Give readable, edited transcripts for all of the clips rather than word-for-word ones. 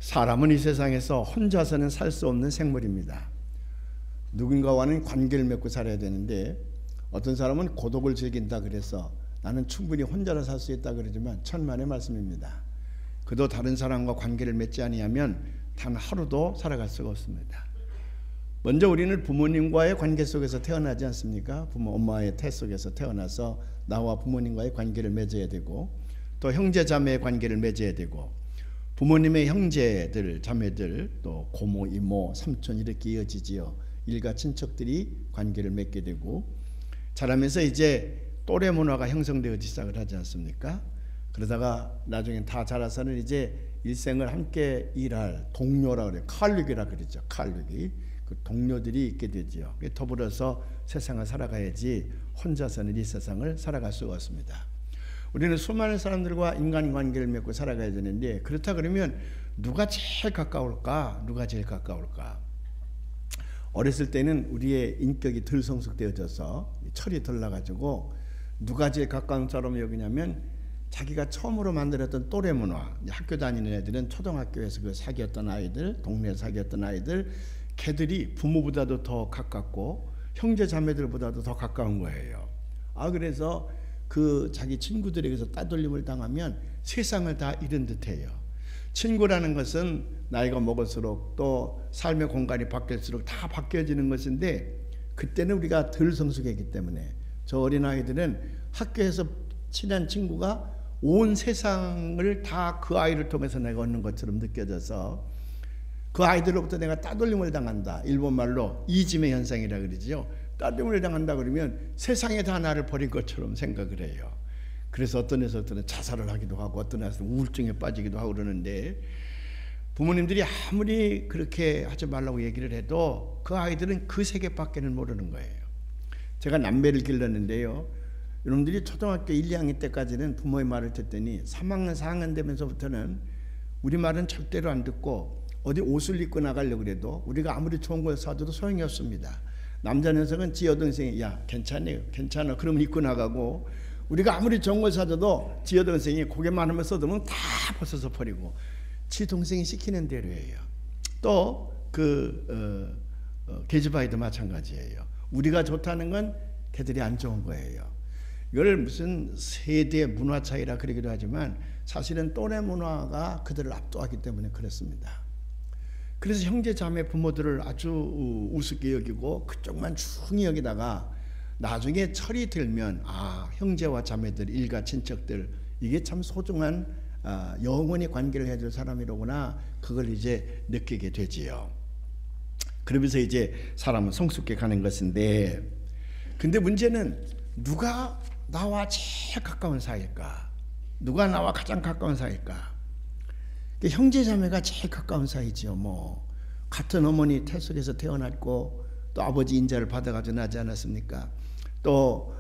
사람은 이 세상에서 혼자서는 살 수 없는 생물입니다. 누군가와는 관계를 맺고 살아야 되는데 어떤 사람은 고독을 즐긴다 그래서 나는 충분히 혼자서 살 수 있다 그러지만 천만의 말씀입니다. 그도 다른 사람과 관계를 맺지 아니하면 단 하루도 살아갈 수가 없습니다. 먼저 우리는 부모님과의 관계 속에서 태어나지 않습니까? 엄마의 태 속에서 태어나서 나와 부모님과의 관계를 맺어야 되고 또 형제 자매의 관계를 맺어야 되고 부모님의 형제들 자매들 또 고모 이모 삼촌 이렇게 이어지지요. 일가 친척들이 관계를 맺게 되고 자라면서 이제 또래 문화가 형성되어지기 시작을 하지 않습니까? 그러다가 나중에 다 자라서는 이제 일생을 함께 일할 동료라 그래요. 칼육이라 그러죠. 칼육이 그 동료들이 있게 되죠. 더불어서 세상을 살아가야지 혼자서는 이 세상을 살아갈 수가 없습니다. 우리는 수많은 사람들과 인간관계를 맺고 살아가야 되는데 그렇다 그러면 누가 제일 가까울까? 누가 제일 가까울까? 어렸을 때는 우리의 인격이 덜 성숙되어져서 철이 덜 나가지고 누가 제일 가까운 사람을 여기냐면 자기가 처음으로 만들었던 또래 문화, 학교 다니는 애들은 초등학교에서 그 사귀었던 아이들, 동네에서 사귀었던 아이들, 걔들이 부모보다도 더 가깝고 형제 자매들보다도 더 가까운 거예요. 그래서 그 자기 친구들에게서 따돌림을 당하면 세상을 다 잃은 듯해요. 친구라는 것은 나이가 먹을수록 또 삶의 공간이 바뀔수록 다 바뀌어지는 것인데 그때는 우리가 덜 성숙했기 때문에 저 어린아이들은 학교에서 친한 친구가 온 세상을 다 그 아이를 통해서 내가 얻는 것처럼 느껴져서 그 아이들로부터 내가 따돌림을 당한다. 일본말로 이지메 현상이라 그러죠. 따돌림을 당한다 그러면 세상에 다 나를 버린 것처럼 생각을 해요. 그래서 어떤 애들은 자살을 하기도 하고 어떤 애들은 우울증에 빠지기도 하고 그러는데 부모님들이 아무리 그렇게 하지 말라고 얘기를 해도 그 아이들은 그 세계밖에는 모르는 거예요. 제가 남매를 길렀는데요. 여러분들이 초등학교 1, 2학년 때까지는 부모의 말을 듣더니 3학년, 4학년 되면서부터는 우리 말은 절대로 안 듣고 어디 옷을 입고 나가려고 그래도 우리가 아무리 좋은 걸 사줘도 소용이 없습니다. 남자 녀석은 지 여동생이 야 괜찮아요 괜찮아 그러면 입고 나가고 우리가 아무리 좋은 걸 사줘도 지 여동생이 고개만 하면 써두면 다 벗어서 버리고 지 동생이 시키는 대로 해요. 또 계집아이도 마찬가지예요. 우리가 좋다는 건 걔들이 안 좋은 거예요. 이걸 무슨 세대 문화 차이라 그러기도 하지만 사실은 또래 문화가 그들을 압도하기 때문에 그렇습니다. 그래서 형제 자매 부모들을 아주 우습게 여기고 그쪽만 중히 여기다가 나중에 철이 들면 형제와 자매들 일가 친척들 이게 참 소중한 영원히 관계를 해줄 사람이로구나 그걸 이제 느끼게 되지요. 그러면서 이제 사람은 성숙해 가는 것인데 근데 문제는 누가 나와 제일 가까운 사이일까? 누가 나와 가장 가까운 사이일까? 형제 자매가 제일 가까운 사이지요. 뭐 같은 어머니 태 속에서 태어났고 또 아버지 인자를 받아가지고 나지 않았습니까? 또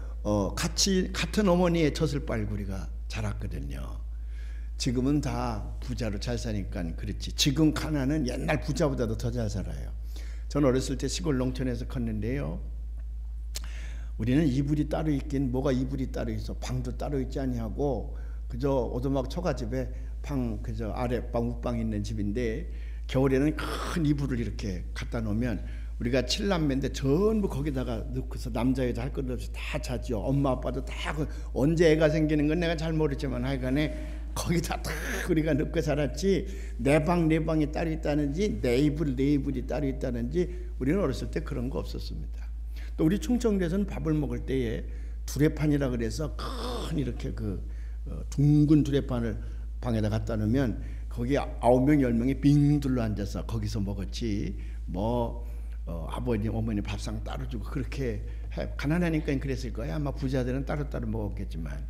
같은 어머니의 젖을 빨고 우리가 자랐거든요. 지금은 다 부자로 잘 사니까 그렇지. 지금 가난은 옛날 부자보다도 더 잘 살아요. 저는 어렸을 때 시골 농촌에서 컸는데요. 우리는 이불이 따로 있긴 뭐가 이불이 따로 있어. 방도 따로 있지 아니하고 그저 오두막 초가집에 방 그저 아랫방 윗방 있는 집인데 겨울에는 큰 이불을 이렇게 갖다 놓으면 우리가 7남매인데 전부 거기다가 넣고서 남자 여자 할 것 없이 다 자죠. 엄마 아빠도 다 언제 애가 생기는 건 내가 잘 모르지만 하여간에 거기다 다 우리가 넣고 살았지. 내 방 내 방이 따로 있다는지 내 이불 내 이불이 따로 있다는지 우리는 어렸을 때 그런 거 없었습니다. 또 우리 충청도에서는 밥을 먹을 때에 두레판이라 그래서 큰 이렇게 둥근 두레판을 방에다 갖다 놓으면 거기 9명 10명이 빙 둘러 앉아서 거기서 먹었지 아버님 어머니 밥상 따로 주고 그렇게 가난하니까 그랬을 거야. 아마 부자들은 따로따로 먹었겠지만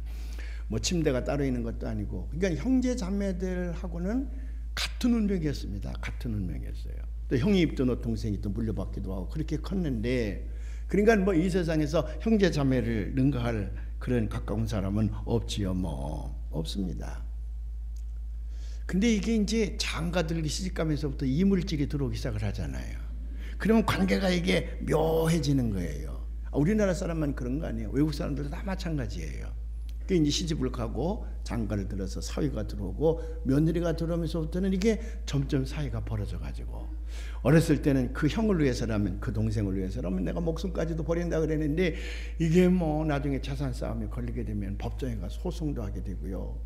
뭐 침대가 따로 있는 것도 아니고 그러니까 형제 자매들하고는 같은 운명이었습니다. 같은 운명이었어요. 또 형이 입던 옷 동생이 또 물려받기도 하고 그렇게 컸는데 그러니까 뭐 이 세상에서 형제 자매를 능가할 그런 가까운 사람은 없지요. 뭐 없습니다. 근데 이게 이제 장가들기 시집가면서부터 이물질이 들어오기 시작을 하잖아요. 그러면 관계가 이게 묘해지는 거예요. 우리나라 사람만 그런 거 아니에요. 외국 사람들도 다 마찬가지예요. 그 이제 시집을 가고 장가를 들어서 사위가 들어오고 며느리가 들어오면서부터는 이게 점점 사이가 벌어져 가지고 어렸을 때는 그 형을 위해서라면 그 동생을 위해서라면 내가 목숨까지도 버린다 그랬는데 이게 뭐 나중에 자산 싸움에 걸리게 되면 법정에 가서 소송도 하게 되고요.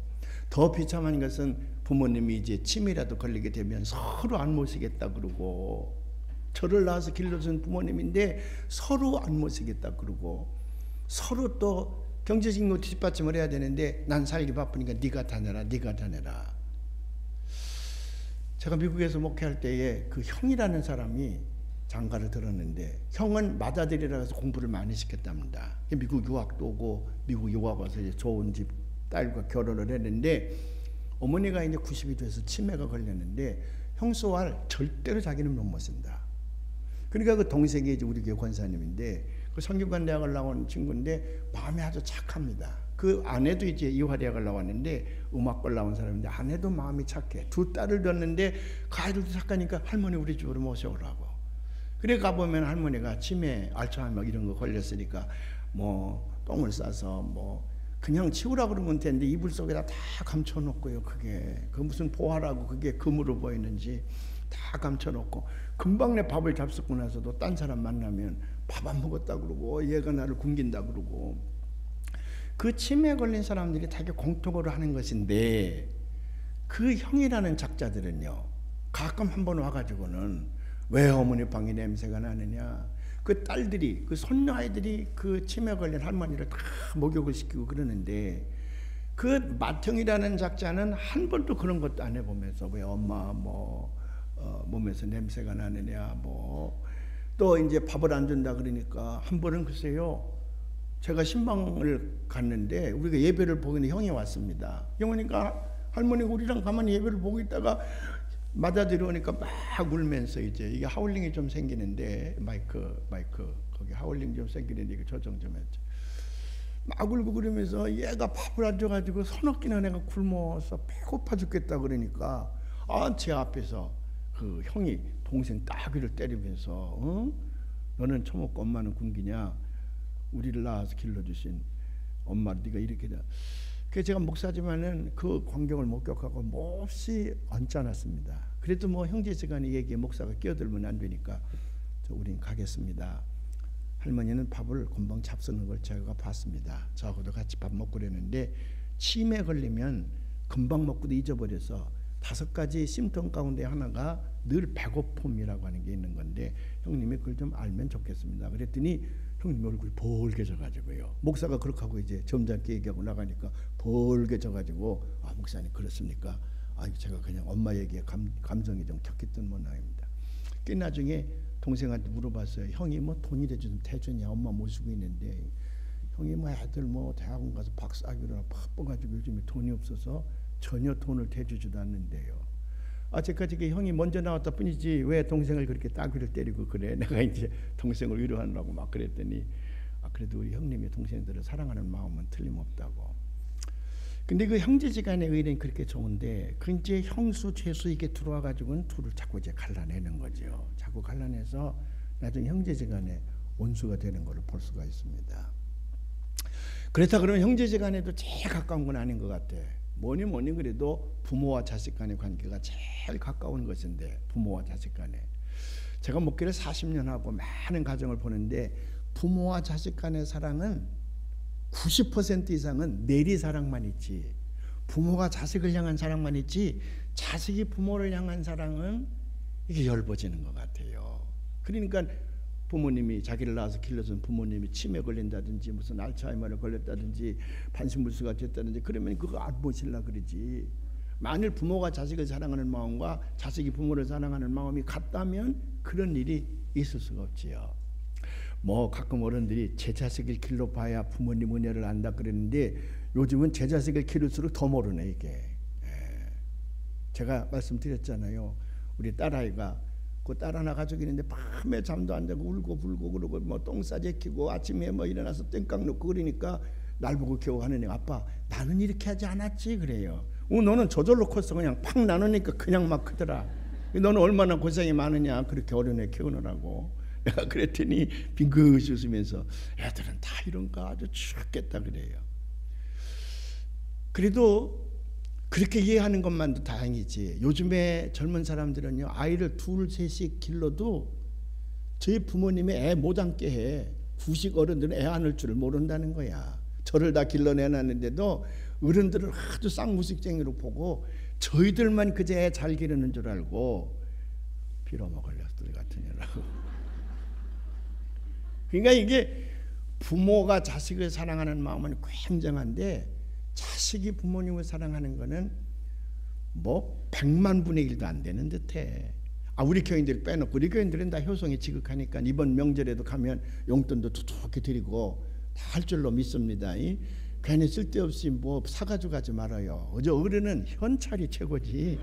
더 비참한 것은 부모님이 이제 치매라도 걸리게 되면 서로 안 모시겠다 그러고 저를 낳아서 길러준 부모님인데 서로 안 모시겠다 그러고 서로 또 경제적인 뒷받침을 해야 되는데 난 살기 바쁘니까 네가 다내라 네가 다내라. 제가 미국에서 목회할 때에 그 형이라는 사람이 장가를 들었는데 형은 맏아들이라 해서 공부를 많이 시켰답니다. 미국 유학도 오고 미국 유학 와서 이제 좋은 집 딸과 결혼을 했는데 어머니가 이제 90이 돼서 치매가 걸렸는데 형수와 절대로 자기는 못 모신다. 그러니까 그 동생이 이제 우리 교회 권사님인데 그 성균관 대학을 나온 친구인데 마음이 아주 착합니다. 그 아내도 이제 이화대학을 나왔는데 음악과를 나온 사람인데 아내도 마음이 착해. 두 딸을 뒀는데 그 아이들도 착하니까 할머니 우리 집으로 모셔오라고. 그래 가보면 할머니가 치매, 알츠하이머 이런 거 걸렸으니까 뭐 똥을 싸서 뭐 그냥 치우라 그러면 되는데 이불 속에다 다 감춰놓고요. 그게 그 무슨 보화라고 그게 금으로 보이는지 다 감춰놓고 금방 내 밥을 잡수고 나서도 딴 사람 만나면 밥 안 먹었다 그러고 얘가 나를 굶긴다 그러고 그 치매에 걸린 사람들이 되게 공통으로 하는 것인데 그 형이라는 작자들은요 가끔 한번 와가지고는 왜 어머니 방에 냄새가 나느냐 그 딸들이 그 손녀 아이들이 그 치매 걸린 할머니를 다 목욕을 시키고 그러는데 그 맏형이라는 작자는 한 번도 그런 것도 안 해보면서 왜 엄마 뭐 몸에서 냄새가 나느냐 뭐 또 이제 밥을 안 준다 그러니까 한 번은 글쎄요 제가 신방을 갔는데 우리가 예배를 보기는 형이 왔습니다. 형이니까 할머니가 우리랑 가만히 예배를 보고 있다가 맞아들이 오니까 막 울면서 이제 이게 하울링이 좀 생기는데 마이크 거기 하울링 좀 생기는데 이거 조정 좀 했죠. 막 울고 그러면서 얘가 밥을 안 줘가지고 서너 끼나 내가 굶어서 배고파 죽겠다 그러니까 제 앞에서 그 형이 동생 따귀를 때리면서 너는 처먹고 엄마는 굶기냐 우리를 낳아서 길러주신 엄마 네가 이렇게 그래서 제가 목사지만은 그 광경을 목격하고 몹시 언짢았습니다. 그래도 뭐 형제지간의 얘기에 목사가 끼어들면 안 되니까 우린 가겠습니다. 할머니는 밥을 금방 잡수는 걸 제가 봤습니다. 저하고도 같이 밥 먹고 그랬는데 치매 걸리면 금방 먹고도 잊어버려서 5가지 심통 가운데 하나가 늘 배고픔이라고 하는 게 있는 건데 형님이 그걸 좀 알면 좋겠습니다. 그랬더니 형님 얼굴이 벌게져가지고요. 목사가 그렇게 하고 이제 점잖게 얘기하고 나가니까 벌게져가지고 목사님 그렇습니까? 제가 그냥 엄마 얘기에 감정이 좀 격했던 모양입니다. 그 나중에 동생한테 물어봤어요. 형이 뭐 돈이라도 좀 대주냐 엄마 모시고 있는데 형이 뭐 애들 뭐 대학원 가서 박사학위로 바빠가지고 요즘에 돈이 없어서 전혀 돈을 대주지도 않는데요. 제까지 형이 먼저 나왔다 뿐이지 왜 동생을 그렇게 따귀를 때리고 그래. 내가 이제 동생을 위로하느라고 막 그랬더니 그래도 우리 형님이 동생들을 사랑하는 마음은 틀림없다고. 근데 그 형제지간의 의리는 그렇게 좋은데 그 이제 형수 죄수 이게 들어와 가지고는 둘을 자꾸 이제 갈라내는 거죠. 자꾸 갈라내서 나중에 형제지간의 원수가 되는 것을 볼 수가 있습니다. 그렇다 그러면 형제지간에도 제일 가까운 건 아닌 것 같아. 뭐니 그래도 부모와 자식 간의 관계가 제일 가까운 것인데 부모와 자식 간에 제가 목회를 40년 하고 많은 가정을 보는데 부모와 자식 간의 사랑은 90% 이상은 내리 사랑만 있지 부모가 자식을 향한 사랑만 있지 자식이 부모를 향한 사랑은 이게 엷어지는 것 같아요. 그러니까 부모님이 자기를 낳아서 길러준 부모님이 치매 걸린다든지 무슨 알츠하이머를 걸렸다든지 반신불수가 됐다든지 그러면 그거 안 모실라 그러지. 만일 부모가 자식을 사랑하는 마음과 자식이 부모를 사랑하는 마음이 같다면 그런 일이 있을 수가 없지요. 뭐 가끔 어른들이 제 자식을 길러봐야 부모님 은혜를 안다 그러는데 요즘은 제 자식을 기를수록 더 모르네 이게. 제가 말씀드렸잖아요. 우리 딸아이가 그 딸 하나 가지고 있는데 밤에 잠도 안 자고 울고 불고 그러고 뭐 똥 싸재키고 아침에 뭐 일어나서 땡깡 놓고 그러니까 날 보고 겨우 하느니 아빠 나는 이렇게 하지 않았지 그래요. 너는 저절로 컸어. 그냥 팍 나누니까 그냥 막 크더라. 너는 얼마나 고생이 많으냐 그렇게 어린애 키우느라고. 내가 그랬더니 빙긋이 웃으면서 애들은 다 이런가 아주 죽겠다 그래요. 그래도 그렇게 이해하는 것만도 다행이지. 요즘에 젊은 사람들은요, 아이를 둘 셋씩 길러도 저희 부모님이 애 못 앉게 해. 구식 어른들은 애 안을 줄을 모른다는 거야. 저를 다 길러내놨는데도 어른들을 아주 쌍무식쟁이로 보고 저희들만 그제 애 잘 기르는 줄 알고 빌어먹을 녀석들 같은 년라고. 그러니까 이게 부모가 자식을 사랑하는 마음은 굉장한데 자식이 부모님을 사랑하는 거는 뭐 100만 분의 1도 안 되는 듯해. 우리 교인들 빼놓고 우리 교인들은 다 효성이 지극하니까 이번 명절에도 가면 용돈도 두둑히 드리고 다 할 줄로 믿습니다. 괜히 쓸데없이 뭐 사가지고 가지 말아요. 어제 어른은 현찰이 최고지.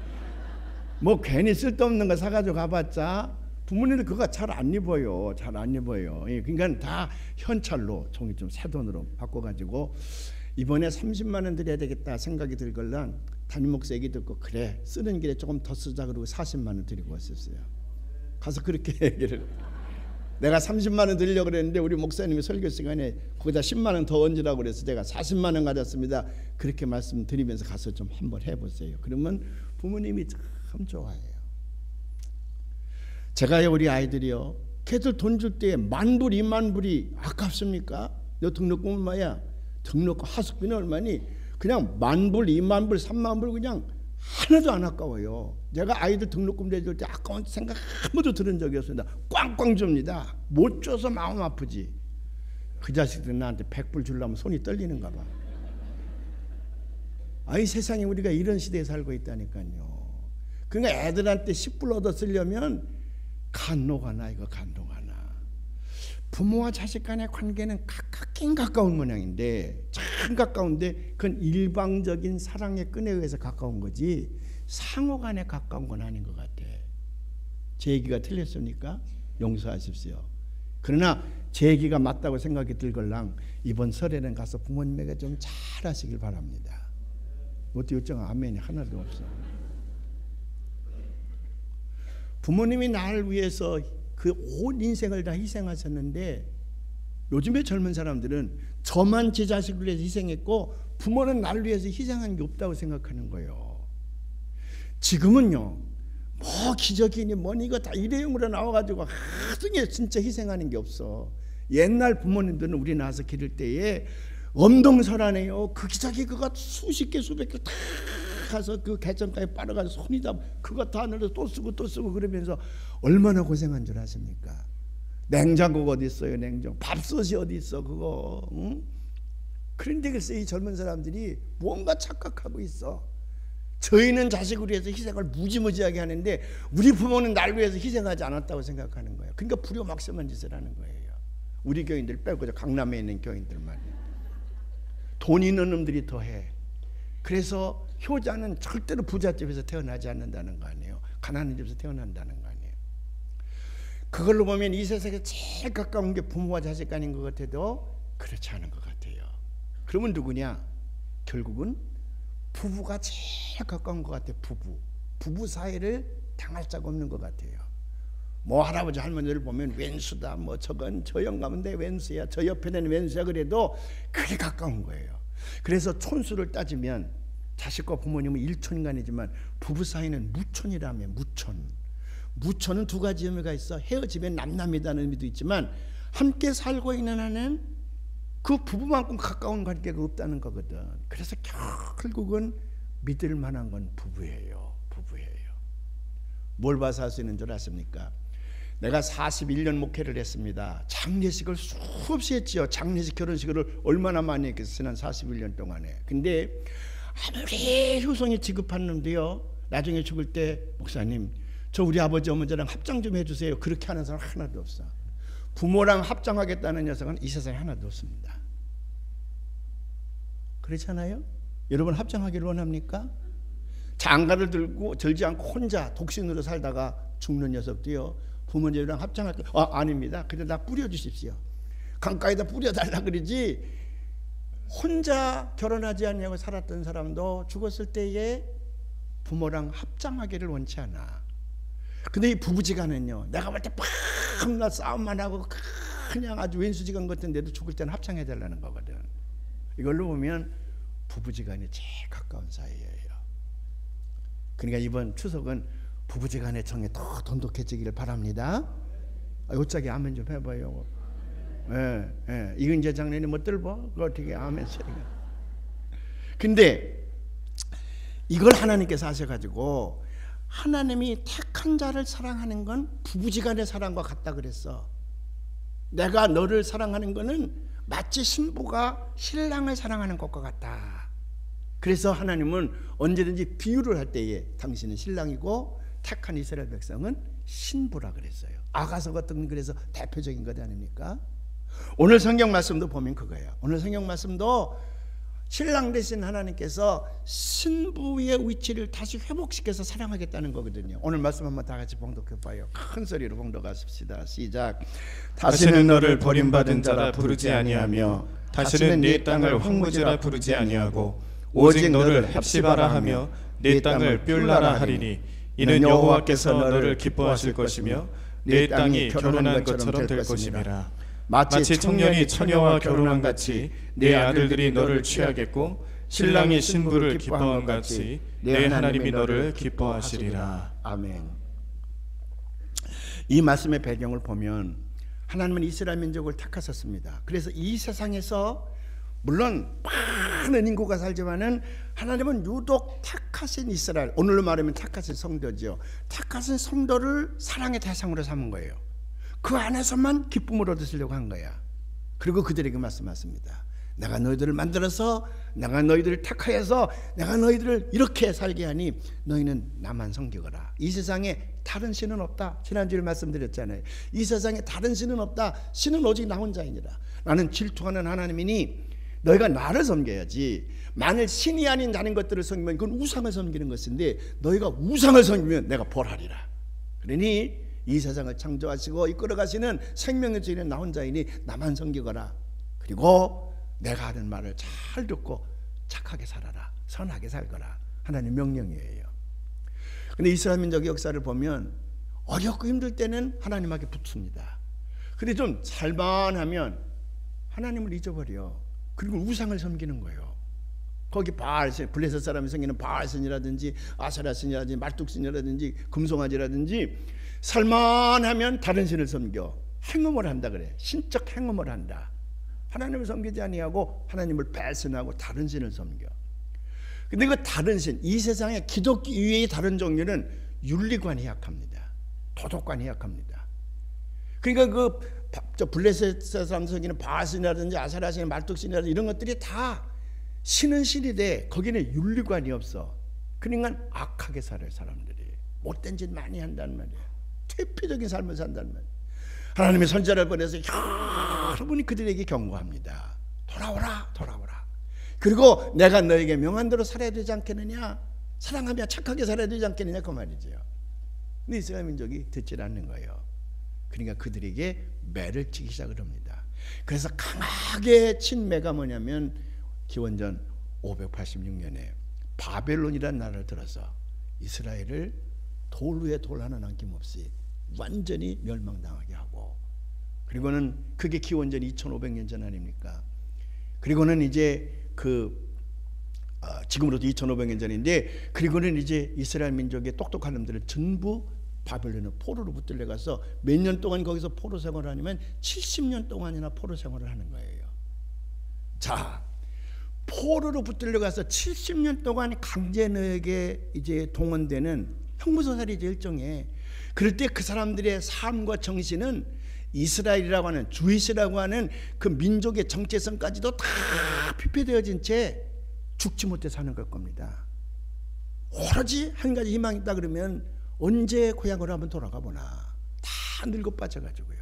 뭐 괜히 쓸데없는 거 사가지고 가봤자 부모님들 그거 잘 안 입어요. 잘 안 입어요. 그러니까 다 현찰로 종이 좀 새 돈으로 바꿔가지고 이번에 30만 원 드려야 되겠다 생각이 들걸랑 담임 목사 얘기 듣고 그래 쓰는 길에 조금 더 쓰자 그러고 40만 원 드리고 왔었어요. 가서 그렇게 얘기를 내가 30만 원 드리려고 그랬는데 우리 목사님이 설교 시간에 거기다 10만 원 더 얹으라고 그래서 제가 40만 원 가졌습니다. 그렇게 말씀드리면서 가서 좀 한번 해보세요. 그러면 부모님이 참 좋아해요. 제가 우리 아이들이요, 걔들 돈 줄 때 10,000불 20,000불이 아깝습니까? 너 등록금 얼마야? 등록금 하숙비는 얼마니? 그냥 10,000불 20,000불 30,000불 그냥 하나도 안 아까워요. 내가 아이들 등록금 내줄 때 아까운 생각 한 번도 들은 적이 없습니다. 꽝꽝 줍니다. 못 줘서 마음 아프지. 그 자식들은 나한테 100불 주려면 손이 떨리는가 봐. 이 세상에 우리가 이런 시대에 살고 있다니까요. 그러니까 애들한테 10불 얻어 쓰려면 간노가나 이거 간노가나. 부모와 자식 간의 관계는 가깝긴 가까운 모양인데 참 가까운데 그건 일방적인 사랑의 끈에 의해서 가까운 거지 상호 간에 가까운 건 아닌 것 같아. 제 얘기가 틀렸습니까? 용서하십시오. 그러나 제 얘기가 맞다고 생각이 들걸랑 이번 설에는 가서 부모님에게 좀 잘하시길 바랍니다. 어떻게 어쩌면 아멘이 하나도 없어. 부모님이 나를 위해서 그 온 인생을 다 희생하셨는데 요즘의 젊은 사람들은 저만 제 자식을 위해서 희생했고 부모는 나를 위해서 희생한 게 없다고 생각하는 거예요. 지금은요 뭐 기적이니 뭐니 이거 다 일회용으로 나와가지고 하등에 진짜 희생하는 게 없어. 옛날 부모님들은 우리 낳아서 기를 때에 엄동설하네요. 그 기저귀 그거 수십 개 수백 개 다 가서 그 개천가에 빨아가서 손이 다 그거 다 넣어서 또 쓰고 그러면서 얼마나 고생한 줄 아십니까? 냉장고가 어디 있어요? 냉장고 밥솥이 어디 있어 그거. 응? 그런데 글쎄 이 젊은 사람들이 뭔가 착각하고 있어. 저희는 자식을 위해서 희생을 무지무지하게 하는데 우리 부모는 날 위해서 희생하지 않았다고 생각하는 거예요. 그러니까 불효막심한 짓을 하는 거예요. 우리 교인들 빼고 강남에 있는 교인들만. 돈 있는 놈들이 더 해. 그래서 효자는 절대로 부잣집에서 태어나지 않는다는 거 아니에요. 가난한 집에서 태어난다는 거 아니에요. 그걸로 보면 이 세상에 제일 가까운 게 부모와 자식 간인 것 같아도 그렇지 않은 것 같아요. 그러면 누구냐? 결국은 부부가 제일 가까운 것 같아요. 부부 사이를 당할 자가 없는 것 같아요. 뭐 할아버지 할머니를 보면 왼수다 뭐 저건 저 영감은 내 왼수야 저 옆에는 왼수야 그래도 그게 가까운 거예요. 그래서 촌수를 따지면 자식과 부모님은 일촌간이지만 부부 사이는 무촌이라며. 무촌은 두 가지 의미가 있어. 헤어지면 남남이라는 의미도 있지만 함께 살고 있는 한은 그 부부만큼 가까운 관계가 없다는 거거든. 그래서 결국은 믿을 만한 건 부부예요. 뭘 봐서 할 수 있는 줄 아십니까? 내가 41년 목회를 했습니다. 장례식을 수없이 했지요. 장례식 결혼식을 얼마나 많이 했겠어요. 지난 41년 동안에. 근데 아무리 효성이 지급한 놈도요 나중에 죽을 때 목사님 저 우리 아버지 어머니랑 합장 좀 해주세요. 그렇게 하는 사람 하나도 없어. 부모랑 합장하겠다는 녀석은 이 세상에 하나도 없습니다. 그렇잖아요? 여러분 합장하기를 원합니까? 장가를 들지 않고 혼자 독신으로 살다가 죽는 녀석도요 부모님이랑 합장할 때 아닙니다. 그냥 다 뿌려주십시오. 강가에다 뿌려달라 그러지. 혼자 결혼하지 않냐고 살았던 사람도 죽었을 때에 부모랑 합장하기를 원치 않아. 근데 이 부부지간은요 내가 볼 때 팍나 싸움만 하고 그냥 아주 왼수지간 같은데도 죽을 때는 합장해달라는 거거든. 이걸로 보면 부부지간에 제일 가까운 사이예요. 그러니까 이번 추석은 부부지간의 정이 더 돈독해지기를 바랍니다. 요짝에 아멘 좀 해봐요. 이근재 장로님 뭐 뜰보? 그거 어떻게 아멘 소리가. 근데 이걸 하나님께서 하셔가지고 하나님이 택한 자를 사랑하는 건 부부지간의 사랑과 같다 그랬어. 내가 너를 사랑하는 거는 마치 신부가 신랑을 사랑하는 것과 같다. 그래서 하나님은 언제든지 비유를 할 때에 당신은 신랑이고 택한 이스라엘 백성은 신부라 그랬어요. 아가서 같은 그래서 대표적인 것 아닙니까? 오늘 성경 말씀도 보면 그거예요. 오늘 성경 말씀도 신랑 되신 하나님께서 신부의 위치를 다시 회복시켜서 사랑하겠다는 거거든요. 오늘 말씀 한번 다 같이 봉독해 봐요. 큰 소리로 봉독하십시다. 시작. 다시는 너를 버림받은 자라 부르지 아니하며 다시는 네 땅을 황무지라 부르지 아니하고 오직 너를 헵시바라 하며 네 땅을 뷸라라 하리니 이는 여호와께서 너를 기뻐하실 것이며 네 땅이 결혼한 것처럼 될 것임이라. 마치 청년이 처녀와 결혼한 같이 네 아들들이 너를 취하겠고 신랑이 신부를 기뻐한 같이 네 하나님이 너를 기뻐하시리라. 아멘. 이 말씀의 배경을 보면 하나님은 이스라엘 민족을 택하셨습니다. 그래서 이 세상에서 물론 많은 인구가 살지만은 하나님은 유독 택하신 이스라엘, 오늘로 말하면 택하신 성도죠. 택하신 성도를 사랑의 대상으로 삼은 거예요. 그 안에서만 기쁨을 얻으시려고 한 거야. 그리고 그들에게 말씀하십니다. 내가 너희들을 만들어서 내가 너희들을 택하여서 내가 너희들을 이렇게 살게 하니 너희는 나만 섬기거라. 이 세상에 다른 신은 없다. 지난주에 말씀드렸잖아요. 이 세상에 다른 신은 없다. 신은 오직 나 혼자이니라. 나는 질투하는 하나님이니 너희가 나를 섬겨야지. 만일 신이 아닌 다른 것들을 섬기면 그건 우상을 섬기는 것인데 너희가 우상을 섬기면 내가 벌하리라. 그러니 이 세상을 창조하시고 이끌어가시는 생명의 주인은 나 혼자이니 나만 섬기거라. 그리고 내가 하는 말을 잘 듣고 착하게 살아라. 선하게 살거라. 하나님 명령이에요. 근데 이스라엘 민족의 역사를 보면 어렵고 힘들 때는 하나님에게 붙습니다. 근데 좀 살만하면 하나님을 잊어버려. 그리고 우상을 섬기는 거예요. 거기 바알신, 블레셋 사람이 섬기는 바알신이라든지 아세라신이라든지 말뚝신이라든지 금송아지라든지 살만하면 다른 신을 섬겨. 행음을 한다 그래. 신적 행음을 한다. 하나님을 섬기지 아니하고 하나님을 배신하고 다른 신을 섬겨. 근데 그 다른 신, 이 세상의 기독교 이외의 다른 종류는 윤리관이 약합니다. 도덕관이 약합니다. 그러니까 저 블레셋 사람 섬기는 바알신이라든지 아세라신, 말뚝신이라든지 이런 것들이 다 신은 신이 돼. 거기는 윤리관이 없어. 그러니까 악하게 살아요. 사람들이 못된 짓 많이 한다는 말이에요. 퇴폐적인 삶을 산다는 말이에요. 하나님의 선지자를 보내서 여러분이 그들에게 경고합니다. 돌아오라, 돌아오라. 그리고 내가 너에게 명한 대로 살아야 되지 않겠느냐, 사랑하며 착하게 살아야 되지 않겠느냐, 그 말이죠. 근데 이스라엘 민족이 듣지 않는 거예요. 그러니까 그들에게 매를 치기 시작을 합니다. 그래서 강하게 친 매가 뭐냐면 기원전 586년에 바벨론이라는 나라를 들어서 이스라엘을 돌 위에 돌 하나 남김없이 완전히 멸망당하게 하고, 그리고는 그게 기원전 2500년 전 아닙니까? 그리고는 이제 지금으로부터 2500년 전인데, 그리고는 이제 이스라엘 민족의 똑똑한 놈들을 전부 바벨론의 포로로 붙들려 가서 몇 년 동안 거기서 포로 생활을 하냐면 70년 동안이나 포로 생활을 하는 거예요. 자, 포로로 붙들려 가서 70년 동안 강제노역에 이제 동원되는 형무소살이죠, 일종의. 그럴 때 그 사람들의 삶과 정신은 이스라엘이라고 하는, 주이시라고 하는 그 민족의 정체성까지도 다 피폐되어진 채 죽지 못해 사는 걸 겁니다. 오로지 한 가지 희망이 있다 그러면 언제 고향으로 한번 돌아가 보나. 다 늙어 빠져가지고요.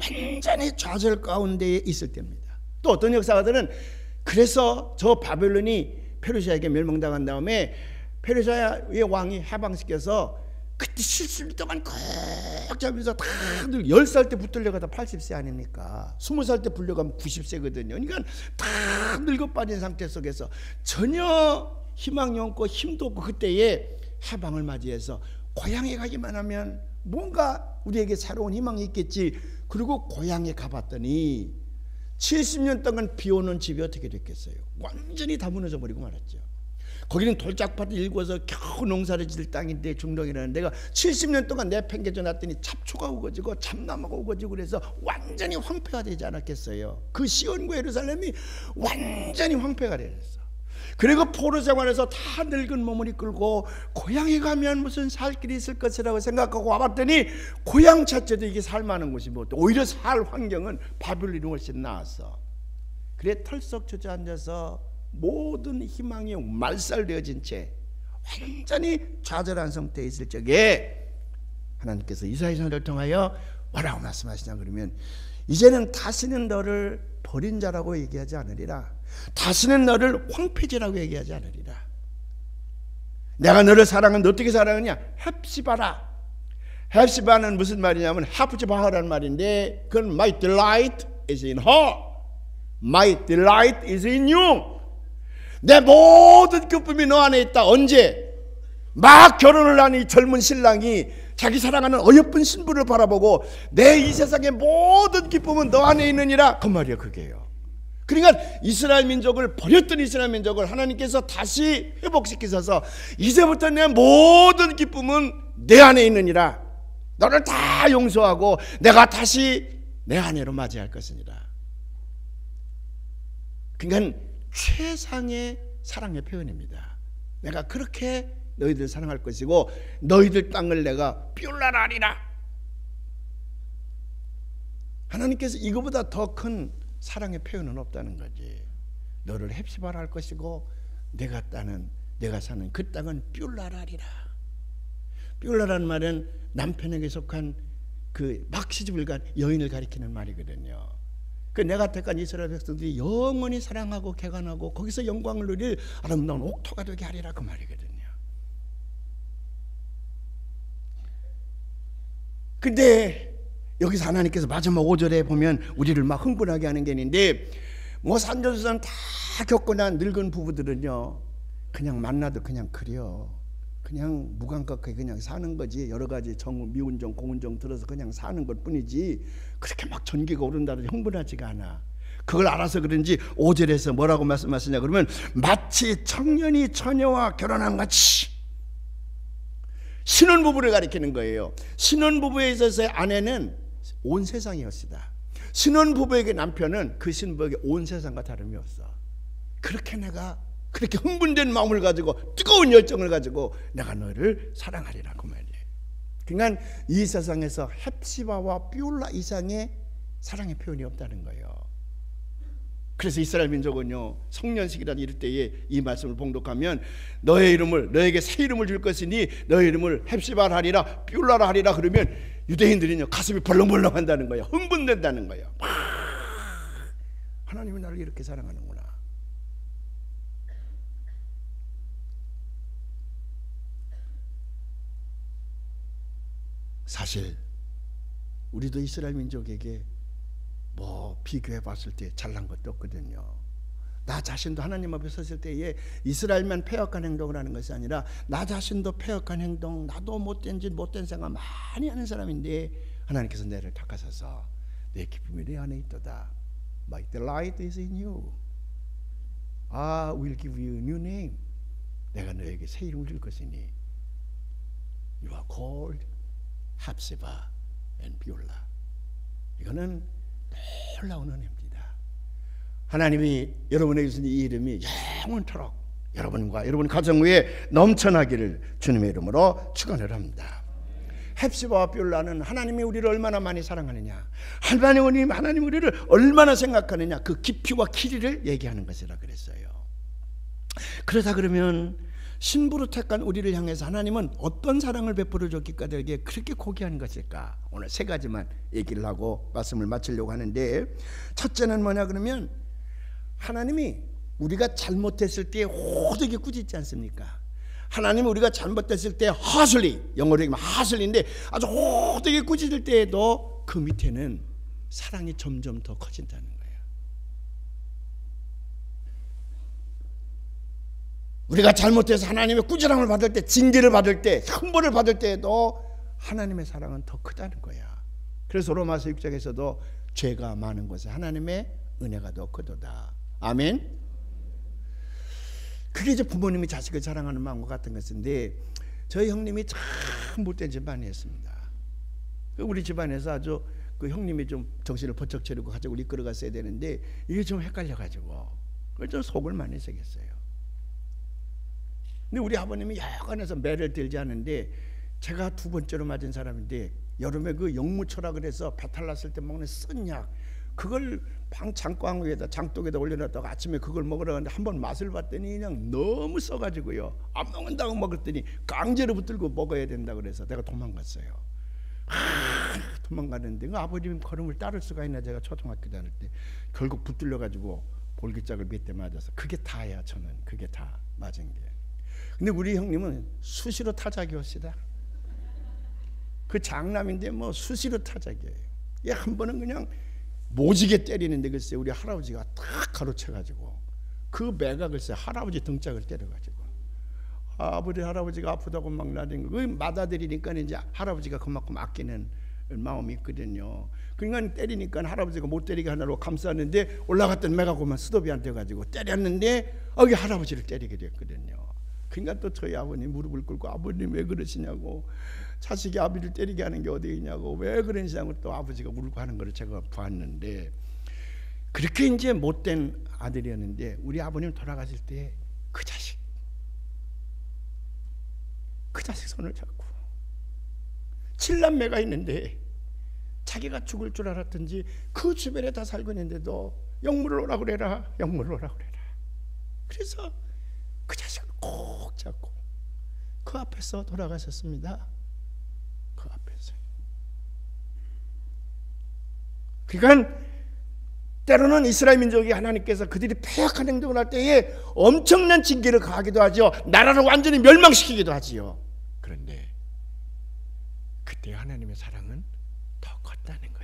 완전히 좌절 가운데에 있을 때입니다. 또 어떤 역사가들은 그래서 저 바벨론이 페르시아에게 멸망당한 다음에 페르시아의 왕이 해방시켜서 그때 70년 동안 꼭 잡으면서 다들 10살 때 붙들려가다 80세 아닙니까? 20살 때 불려가면 90세거든요. 그러니까 다 늙어 빠진 상태 속에서 전혀 희망이 없고 힘도 없고 그때에 해방을 맞이해서 고향에 가기만 하면 뭔가 우리에게 새로운 희망이 있겠지. 그리고 고향에 가봤더니 70년 동안 비오는 집이 어떻게 됐겠어요? 완전히 다 무너져 버리고 말았죠. 거기는 돌짝밭을 일궈서 겨우 농사를 지을 땅인데, 중동이라는 데가 70년 동안 내팽개져 놨더니 잡초가 우거지고 참나무가 우거지고 그래서 완전히 황폐가 되지 않았겠어요? 그 시온과 예루살렘이 완전히 황폐가 되었어. 그리고 포로 생활에서 다 늙은 몸을 이끌고 고향에 가면 무슨 살 길이 있을 것이라고 생각하고 와봤더니 고향 자체도 이게 살만한 곳이 뭐, 오히려 살 환경은 바벨론이 훨씬 나았어. 그래 털썩 주저앉아서 모든 희망이 말살되어진 채 완전히 좌절한 상태에 있을 적에 하나님께서 이사야를 통하여 뭐라고 말씀하시냐 그러면, 이제는 다시는 너를 버린 자라고 얘기하지 않으리라. 다시는 너를 황폐지라고 얘기하지 않으리라. 내가 너를 사랑하는데 어떻게 사랑하냐? 헵시바라. 헵시바는 무슨 말이냐면 하프지바하라는 말인데, 그건 My delight is in her. My delight is in you. 내 모든 기쁨이 너 안에 있다. 언제? 막 결혼을 한 이 젊은 신랑이 자기 사랑하는 어여쁜 신부를 바라보고 내 이 세상의 모든 기쁨은 너 안에 있느니라, 그 말이야. 그게요. 그러니까 이스라엘 민족을 버렸던 이스라엘 민족을 하나님께서 다시 회복시키셔서 이제부터 내 모든 기쁨은 내 안에 있느니라. 너를 다 용서하고 내가 다시 내 아내로 맞이할 것이니라. 그러니까 최상의 사랑의 표현입니다. 내가 그렇게 너희들 사랑할 것이고 너희들 땅을 내가 삐올라라 하리라. 하나님께서 이거보다 더 큰 사랑의 표현은 없다는 거지. 너를 헵시바라 할 것이고 내가 사는 그 땅은 삐올라라 하리라. 삐올라라는 말은 남편에게 속한 그 막 시집을 간 여인을 가리키는 말이거든요. 그 내가 택한 이스라엘 백성들이 영원히 사랑하고 개간하고 거기서 영광을 누릴 아름다운 옥토가 되게 하리라, 그 말이거든요. 근데 여기서 하나님께서 마지막 5절에 보면 우리를 막 흥분하게 하는 게 있는데, 뭐 산전수전 다 겪고 난 늙은 부부들은요 그냥 만나도 그냥 그려, 그냥 무감각하게 그냥 사는 거지. 여러 가지 정우, 미운정, 공운정 들어서 그냥 사는 것 뿐이지 그렇게 막 전기가 오른다든지 흥분하지가 않아. 그걸 알아서 그런지 5절에서 뭐라고 말씀하시냐 그러면, 마치 청년이 처녀와 결혼한 같이. 신혼부부를 가리키는 거예요. 신혼부부에 있어서의 아내는 온 세상이었다. 신혼부부에게 남편은 그 신부에게 온 세상과 다름이 없어. 그렇게 내가 그렇게 흥분된 마음을 가지고 뜨거운 열정을 가지고 내가 너를 사랑하리라, 그 말이에요. 그러니까 이 세상에서 헵시바와 삐올라 이상의 사랑의 표현이 없다는 거예요. 그래서 이스라엘 민족은요 성년식이라는 이럴 때에 이 말씀을 봉독하면, 너의 이름을, 너에게 새 이름을 줄 것이니 너의 이름을 헵시바라 하리라, 삐올라라 하리라 그러면 유대인들은요 가슴이 벌렁벌렁 한다는 거예요. 흥분된다는 거예요. 하나님이 나를 이렇게 사랑하는구나. 사실 우리도 이스라엘 민족에게 뭐 비교해 봤을 때 잘난 것도 없거든요. 나 자신도 하나님 앞에 섰을 때에 이스라엘만 패역한 행동을 하는 것이 아니라 나 자신도 패역한 행동, 나도 못된 짓, 못된 생각 많이 하는 사람인데 하나님께서 나를 닦아서서 내 기쁨이 내 안에 있도다. My delight is in you. I will give you a new name. 내가 너에게 새 이름을 줄 것이니 You are called 헵시바 and 삐올라. 이거는 놀라운 은혜입니다. 하나님이 여러분에게 주신 이 이름이 영원토록 여러분과 여러분 가정 위에 넘쳐나기를 주님의 이름으로 축원을 합니다. 헵시바와 삐올라는 하나님이 우리를 얼마나 많이 사랑하느냐, 하나님 우리를 얼마나 생각하느냐, 그 깊이와 길이를 얘기하는 것이라 그랬어요. 그러다 그러면 신부로 택한 우리를 향해서 하나님은 어떤 사랑을 베풀어 줬기까지 그렇게 고귀한 것일까? 오늘 세 가지만 얘기를 하고 말씀을 마치려고 하는데, 첫째는 뭐냐 그러면, 하나님이 우리가 잘못했을 때 호되게 꾸짖지 않습니까? 하나님이 우리가 잘못했을 때 하슬리, 영어로 얘기하면 하슬리인데 아주 호되게 꾸짖을 때에도 그 밑에는 사랑이 점점 더 커진다는 거예요. 우리가 잘못해서 하나님의 꾸지람을 받을 때, 징계를 받을 때, 형벌을 받을 때에도 하나님의 사랑은 더 크다는 거야. 그래서 로마서 6장에서도 죄가 많은 곳에 하나님의 은혜가 더 크도다. 아멘. 그게 이제 부모님이 자식을 사랑하는 마음과 같은 것인데, 저희 형님이 참 못된 집안이었습니다. 우리 집안에서 아주 그 형님이 좀 정신을 번쩍 차리고 가족을 이끌어갔어야 되는데 이게 좀 헷갈려가지고 좀 속을 많이 새겼어요. 근데 우리 아버님이 여간해서 매를 들지 않은데, 제가 두 번째로 맞은 사람인데 여름에 그 영무초라 그래서 배탈 났을 때 먹는 쓴 약, 그걸 장광 위에다 장독에다 올려놨다가 아침에 그걸 먹으러 갔는데 한번 맛을 봤더니 그냥 너무 써가지고요, 안 먹는다고 먹었더니 강제로 붙들고 먹어야 된다 그래서 내가 도망갔어요. 도망가는데 그 아버님 걸음을 따를 수가 있나. 제가 초등학교 다닐 때 결국 붙들려가지고 볼기짝을 몇 대 맞아서, 그게 다야. 저는 그게 다 맞은 게. 근데 우리 형님은 수시로 타작이었시다. 그 장남인데 뭐 수시로 타작이에요. 얘 한 번은 그냥 모지게 때리는데 글쎄 우리 할아버지가 탁 가로채가지고 그 매가 글쎄 할아버지 등짝을 때려가지고, 아버지 할아버지가 아프다고 막 나대는 거, 그 맞아들이니까 이제 할아버지가 그만큼 아끼는 마음이 있거든요. 그러니까 때리니까 할아버지가 못 때리게 하느라고 감싸는데 올라갔던 매가 그만 스톱이 안 돼가지고 때렸는데 여기 할아버지를 때리게 됐거든요. 그러니까 또 저희 아버님 무릎을 꿇고 아버님 왜 그러시냐고, 자식이 아버지를 때리게 하는 게 어디 있냐고 왜 그러시냐고 또 아버지가 울고 하는 걸 제가 봤는데, 그렇게 이제 못된 아들이었는데 우리 아버님 돌아가실 때 그 자식 손을 잡고, 7남매가 있는데 자기가 죽을 줄 알았던지 그 주변에 다 살고 있는데도 영물을 오라 그래라, 영물을 오라 그래라. 그래서 그 자식을 꼭 잡고 그 앞에서 돌아가셨습니다. 그 앞에서. 그러니까 때로는 이스라엘 민족이 하나님께서 그들이 패역한 행동을 할 때에 엄청난 징계를 가하기도 하죠. 나라를 완전히 멸망시키기도 하지요. 그런데 그때 하나님의 사랑은 더 컸다는 거야.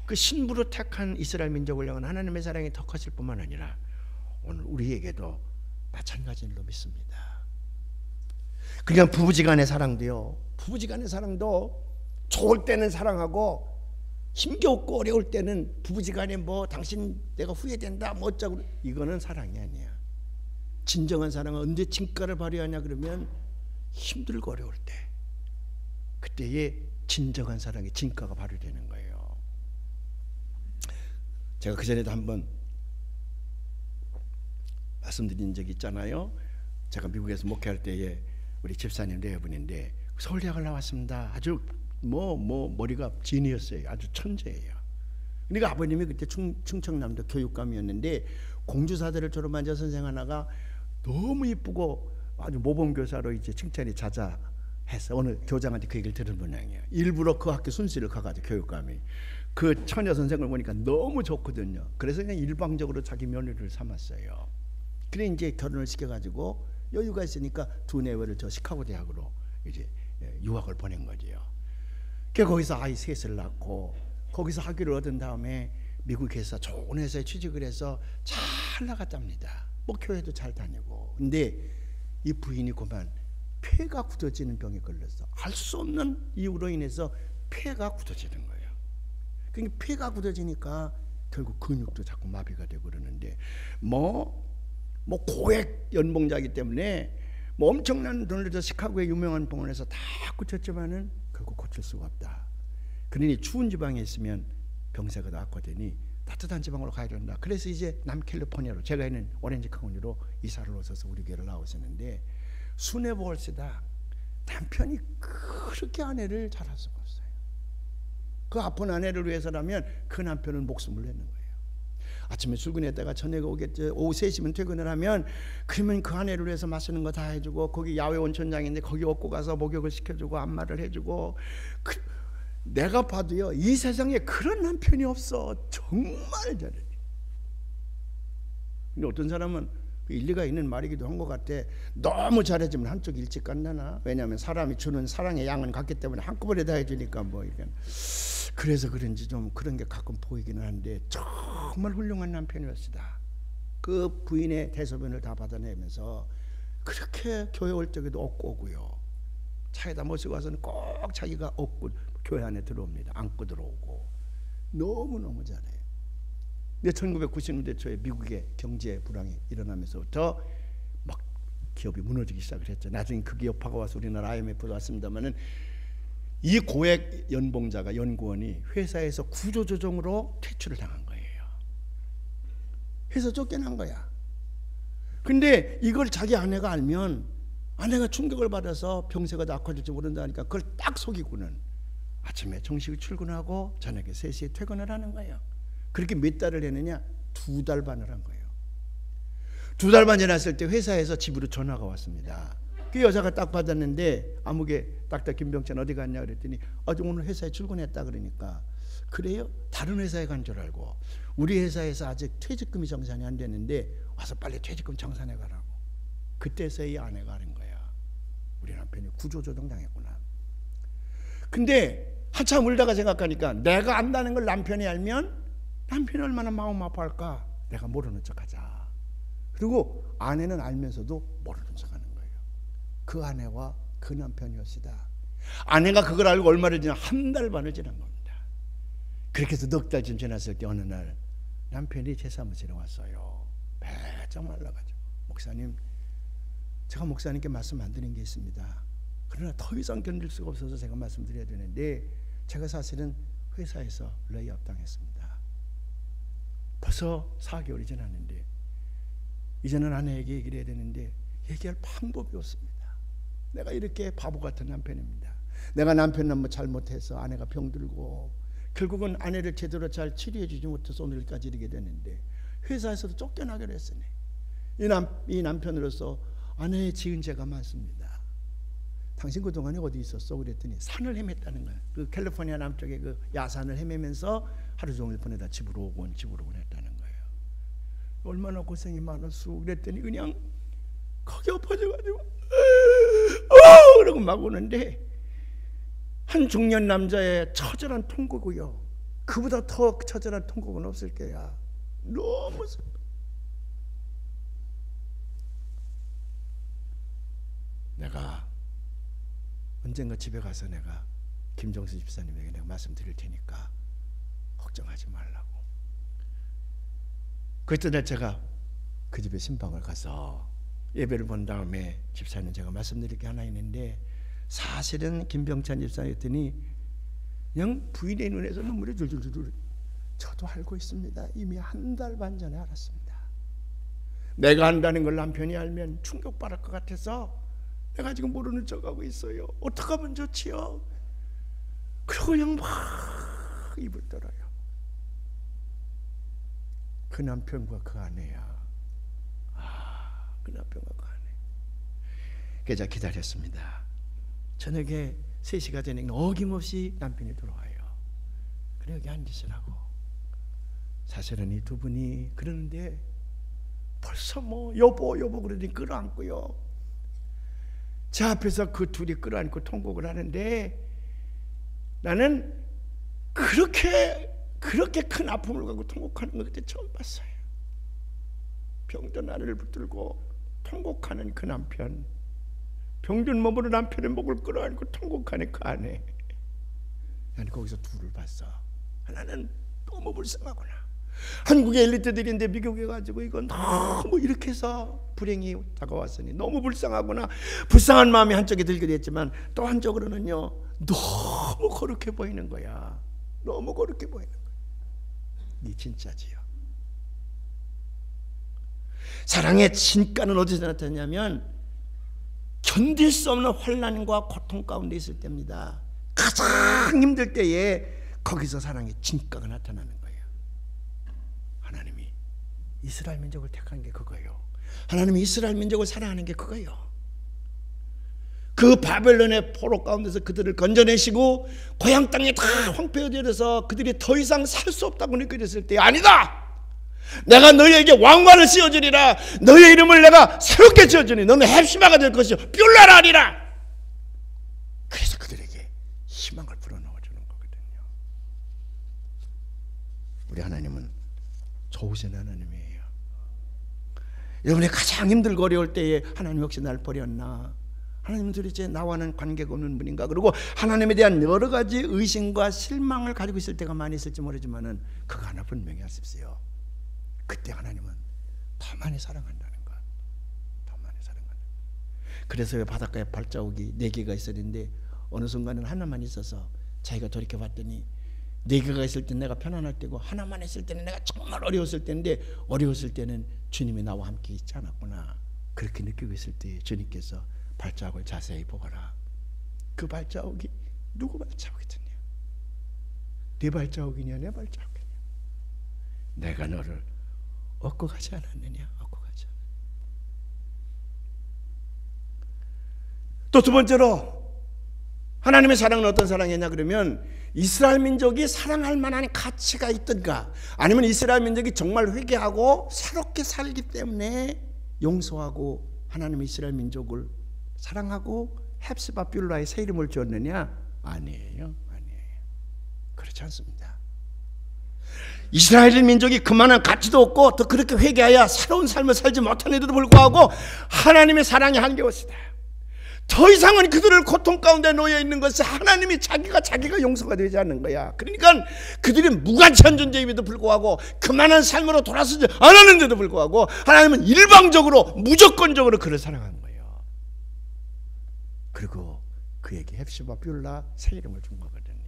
그 신부로 택한 이스라엘 민족을 향한 하나님의 사랑이 더 컸을 뿐만 아니라 오늘 우리에게도 마찬가지인 줄로 믿습니다. 그러니까 부부지간의 사랑도요, 부부지간의 사랑도 좋을 때는 사랑하고 힘겹고 어려울 때는 부부지간에 뭐 당신 내가 후회된다 뭐 어쩌고, 이거는 사랑이 아니야. 진정한 사랑은 언제 진가를 발휘하냐 그러면 힘들고 어려울 때, 그때의 진정한 사랑의 진가가 발휘되는 거예요. 제가 그전에도 한번 말씀드린 적이 있잖아요. 제가 미국에서 목회할 때에 우리 집사님 내분인데 서울대학을 나왔습니다. 아주 머리가 진이었어요. 아주 천재예요. 그러니까 아버님이 그때 충청남도 교육감이었는데 공주사대를 졸업한 저 선생 하나가 너무 이쁘고 아주 모범교사로 이제 칭찬이 자자해서 어느 교장한테 그 얘기를 들은 모양이에요. 일부러 그 학교 순시를 가가지고 교육감이 그 처녀 선생을 보니까 너무 좋거든요. 그래서 그냥 일방적으로 자기 며느리를 삼았어요. 그래 이제 결혼을 시켜가지고 여유가 있으니까 두 내외를 저 시카고 대학으로 이제 유학을 보낸 거지요. 그 거기서 아이 셋을 낳고 거기서 학위를 얻은 다음에 미국 회사 좋은 회사에 취직을 해서 잘 나갔답니다. 뭐 교회도 잘 다니고. 근데 이 부인이 그만 폐가 굳어지는 병에 걸려서 알 수 없는 이유로 인해서 폐가 굳어지는 거예요. 그러니까 폐가 굳어지니까 결국 근육도 자꾸 마비가 되고 그러는데 뭐 고액 연봉자이기 때문에 뭐 엄청난 돈을 저 시카고의 유명한 병원에서 다 고쳤지만은 결국 고칠 수가 없다. 그러니 추운 지방에 있으면 병세가 낫거든요. 따뜻한 지방으로 가야 된다. 그래서 이제 남캘리포니아로, 제가 있는 오렌지 카운티로 이사를 오셔서 우리 교회를 나오셨는데, 순애보월시다. 남편이 그렇게 아내를 잘할 수가 없어요. 그 아픈 아내를 위해서라면 그 남편은 목숨을 내는 거예요. 아침에 출근했다가 저녁에 오겠죠. 오후 3시면 퇴근을 하면 그러면 그 아내를 위해서 마시는 거 다 해주고, 거기 야외 온천장인데 거기 업고 가서 목욕을 시켜주고 안마를 해주고. 내가 봐도요 이 세상에 그런 남편이 없어. 정말 잘해. 근데 어떤 사람은 일리가 있는 말이기도 한 것 같아. 너무 잘해주면 한쪽 일찍 간다나. 왜냐하면 사람이 주는 사랑의 양은 같기 때문에 한꺼번에 다 해주니까 뭐 이렇게. 그래서 그런지 좀 그런 게 가끔 보이기는 한데 정말 훌륭한 남편이었다. 그 부인의 대소변을 다 받아내면서 그렇게 교회 올 적에도 업고 오고요. 차에다 모시고 와서는 꼭 자기가 업고 교회 안에 들어옵니다. 안고 들어오고. 너무너무 잘해요. 근데 1990년대 초에 미국의 경제 불황이 일어나면서부터 막 기업이 무너지기 시작을 했죠. 나중에 그 기업화가 와서 우리나라 IMF도 왔습니다만은 이 고액 연봉자가 연구원이 회사에서 구조조정으로 퇴출을 당한 거예요. 회사 쫓겨난 거야. 근데 이걸 자기 아내가 알면 아내가 충격을 받아서 병세가 악화될지 모른다니까 그걸 딱 속이고는 아침에 정식 출근하고 저녁에 3시에 퇴근을 하는 거예요. 그렇게 몇 달을 했느냐? 2달 반을 한 거예요. 2달 반 지났을 때 회사에서 집으로 전화가 왔습니다. 그 여자가 딱 받았는데 아무개 딱딱 김병찬 어디 갔냐 그랬더니 아주 오늘 회사에 출근했다 그러니까 그래요? 다른 회사에 간 줄 알고 우리 회사에서 아직 퇴직금이 정산이 안 됐는데 와서 빨리 퇴직금 정산해 가라고. 그때서야 이 아내가 하는 거야. 우리 남편이 구조조정 당했구나. 근데 한참 울다가 생각하니까 내가 안다는 걸 남편이 알면 남편이 얼마나 마음 아파할까. 내가 모르는 척하자. 그리고 아내는 알면서도 모르는 척하는 거예요. 그 아내와 그 남편이었다. 아내가 그걸 알고 얼마를 지나 한 달 반을 지난 겁니다. 그렇게 해서 넉 달쯤 지났을 때 어느 날 남편이 제 사무실에 왔어요. 배쩍 말라가지고 목사님, 제가 목사님께 말씀 안 드린 게 있습니다. 그러나 더 이상 견딜 수가 없어서 제가 말씀드려야 되는데 제가 사실은 회사에서 레이업 당했습니다. 벌써 4개월이 지났는데 이제는 아내에게 얘기를 해야 되는데 얘기할 방법이 없습니다. 내가 이렇게 바보 같은 남편입니다. 내가 남편 너무 잘못해서 아내가 병들고 결국은 아내를 제대로 잘 치료해 주지 못해서 오늘까지 이르게 됐는데 회사에서도 쫓겨나기로 했으니 이 남편으로서 아내의 지은 죄가 많습니다. 당신 그동안에 어디 있었어? 그랬더니 산을 헤맸다는 거야. 그 캘리포니아 남쪽에 그 야산을 헤매면서 하루 종일 보내다 집으로 오곤 했다는 거예요. 얼마나 고생이 많았어. 그랬더니 그냥 거기 엎어져가지고 그러고 막 오는데 한 중년 남자의 처절한 통곡이요. 그보다 더 처절한 통곡은 없을 거야. 너무 슬퍼. 내가 언젠가 집에 가서 내가 김정수 집사님에게 내가 말씀드릴 테니까 걱정하지 말라고. 그때 날 제가 그 집에 신방을 가서 예배를 본 다음에 집사님 제가 말씀드릴 게 하나 있는데 사실은 김병찬 집사였더니 그냥 부인의 눈에서 눈물이 줄줄줄. 저도 알고 있습니다. 이미 한 달 반 전에 알았습니다. 내가 한다는 걸 남편이 알면 충격받을 것 같아서 내가 지금 모르는 척하고 있어요. 어떻게 하면 좋지요? 그러고 그냥 막 입을 떨어요. 그 남편과 그 아내야. 그 남편과 그 아내. 그래서 기다렸습니다. 저녁에 3시가 되니까 어김없이 남편이 들어와요. 그래 여기 앉으시라고. 사실은 이 두 분이 그러는데 벌써 뭐 여보 그러더니 끌어안고요. 제 앞에서 그 둘이 끌어안고 통곡을 하는데 나는 그렇게 큰 아픔을 갖고 통곡하는 거 그때 처음 봤어요. 병든 아내를 붙들고 통곡하는 그 남편, 병든 몸으로 남편의 목을 끌어안고 통곡하는 그 아내. 나는 거기서 둘을 봤어. 하나는 너무 불쌍하구나. 한국의 엘리트들인데 미국에 가지고 이건 너무 이렇게 해서 불행이 다가왔으니 너무 불쌍하구나. 불쌍한 마음이 한쪽에 들게 됐지만 또 한쪽으로는요 너무 거룩해 보이는 거야. 너무 거룩해 보이는 거야. 이 진짜지요. 사랑의 진가는 어디서 나타나냐면 견딜 수 없는 환난과 고통 가운데 있을 때입니다. 가장 힘들 때에 거기서 사랑의 진가가 나타나는 거예요. 하나님이 이스라엘 민족을 택한 게 그거예요. 하나님이 이스라엘 민족을 사랑하는 게 그거예요. 그 바벨론의 포로 가운데서 그들을 건져내시고 고향 땅에 다 황폐해져서 그들이 더 이상 살 수 없다고 느껴졌을 때 아니다! 내가 너희에게 왕관을 씌워주리라. 너희의 이름을 내가 새롭게 지어주니 너는 헵시바가 될 것이요 뷸라라 하리라. 그래서 그들에게 희망을 불어넣어주는 거거든요. 우리 하나님은 좋으신 하나님이에요. 여러분이 가장 힘들고 어려울 때에 하나님 혹시 날 버렸나? 하나님은 도대체 나와는 관계가 없는 분인가? 그리고 하나님에 대한 여러 가지 의심과 실망을 가지고 있을 때가 많이 있을지 모르지만은 그거 하나 분명히 하십시오. 그때 하나님은 더 많이 사랑한다는 것. 더 많이 사랑한다. 그래서 왜 바닷가에 발자국이 4개가 있었는데 어느 순간은 하나만 있어서 자기가 돌이켜봤더니 4개가 있을 때 내가 편안할 때고 하나만 있을 때는 내가 정말 어려웠을 때인데 어려웠을 때는 주님이 나와 함께 있지 않았구나. 그렇게 느끼고 있을 때 주님께서 발자국을 자세히 보거라. 그 발자국이 누구 발자국이더냐? 네 발자국이냐 내 발자국이냐? 내가 너를 얻고 가지 않았느냐? 얻고 가지 않았느냐? 또 두 번째로 하나님의 사랑은 어떤 사랑이냐 그러면 이스라엘 민족이 사랑할 만한 가치가 있던가, 아니면 이스라엘 민족이 정말 회개하고 새롭게 살기 때문에 용서하고 하나님의 이스라엘 민족을 사랑하고 헵시바 뷸라의 새 이름을 지었느냐? 아니에요. 그렇지 않습니다. 이스라엘 민족이 그만한 가치도 없고 또 그렇게 회개하여 새로운 삶을 살지 못하는데도 불구하고 하나님의 사랑이 한계였습니다. 더 이상은 그들을 고통 가운데 놓여 있는 것이 하나님이 자기가 용서가 되지 않는 거야. 그러니까 그들이 무가치한 존재임에도 불구하고 그만한 삶으로 돌아서지 않았는데도 불구하고 하나님은 일방적으로 무조건적으로 그를 사랑하는 거예요. 그리고 그에게 헵시바 뷸라 새 이름을 준 거거든요.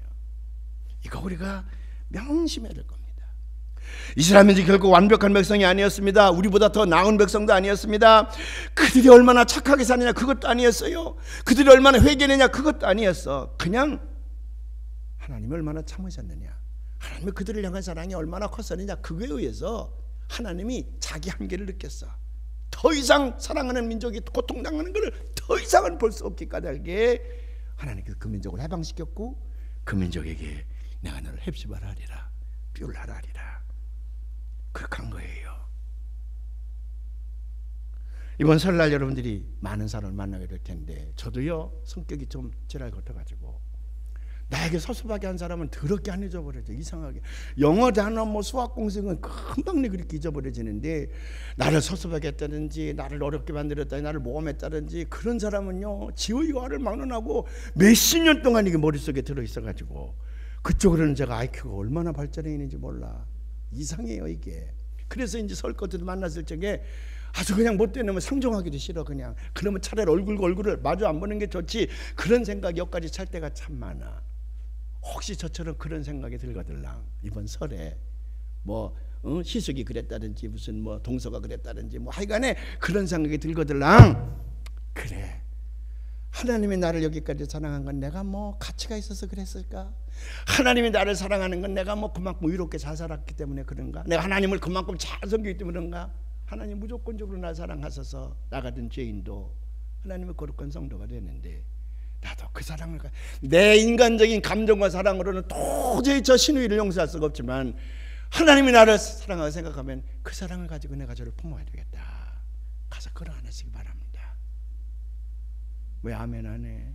이거 우리가 명심해야 될 겁니다. 이스라엘 민족이 결국 완벽한 백성이 아니었습니다. 우리보다 더 나은 백성도 아니었습니다. 그들이 얼마나 착하게 사느냐 그것도 아니었어요. 그들이 얼마나 회개했느냐 그것도 아니었어. 그냥 하나님이 얼마나 참으셨느냐, 하나님이 그들을 향한 사랑이 얼마나 컸었느냐, 그거에 의해서 하나님이 자기 한계를 느꼈어. 더 이상 사랑하는 민족이 고통당하는 것을 더 이상은 볼 수 없기 까닭에 하나님께서 그 민족을 해방시켰고 그 민족에게 내가 너를 헵시바라 하리라 뷸라라 하리라 그렇게 한 거예요. 이번 설날 여러분들이 많은 사람을 만나게 될 텐데 저도요 성격이 좀 지랄 같아가지고 나에게 서수하게 한 사람은 더럽게 안 잊어버려져. 이상하게 영어 단어 뭐 수학 공식은 금방 그렇게 잊어버려지는데 나를 서수하게 했다든지 나를 어렵게 만들었다든지 나를 모험했다든지 그런 사람은요 지의 화를 막론하고 몇십 년 동안 이게 머릿속에 들어있어가지고 그쪽으로는 제가 IQ가 얼마나 발전해 있는지 몰라. 이상해요 이게. 그래서 이제 설거지도 만났을 적에 아주 그냥 못된 놈은 상종하기도 싫어. 그냥 그러면 차라리 얼굴을 마주 안 보는 게 좋지. 그런 생각이 여기까지 찰 때가 참 많아. 혹시 저처럼 그런 생각이 들거들랑 이번 설에 뭐 시숙이 그랬다든지 무슨 뭐 동서가 그랬다든지 뭐 하여간에 그런 생각이 들거들랑 그래 하나님이 나를 여기까지 사랑한 건 내가 뭐 가치가 있어서 그랬을까? 하나님이 나를 사랑하는 건 내가 뭐 그만큼 의롭게 잘 살았기 때문에 그런가? 내가 하나님을 그만큼 잘 섬기기 때문에 그런가? 하나님 무조건적으로 나를 사랑하셔서 나 같은 죄인도 하나님의 거룩한 성도가 되는데 나도 그 사랑을 내 인간적인 감정과 사랑으로는 도저히 저 신우이를 용서할 수가 없지만 하나님이 나를 사랑하고 생각하면 그 사랑을 가지고 내가 저를 품어야 되겠다. 가서 걸어 안으시기 바랍니다. 왜 아멘 안 해?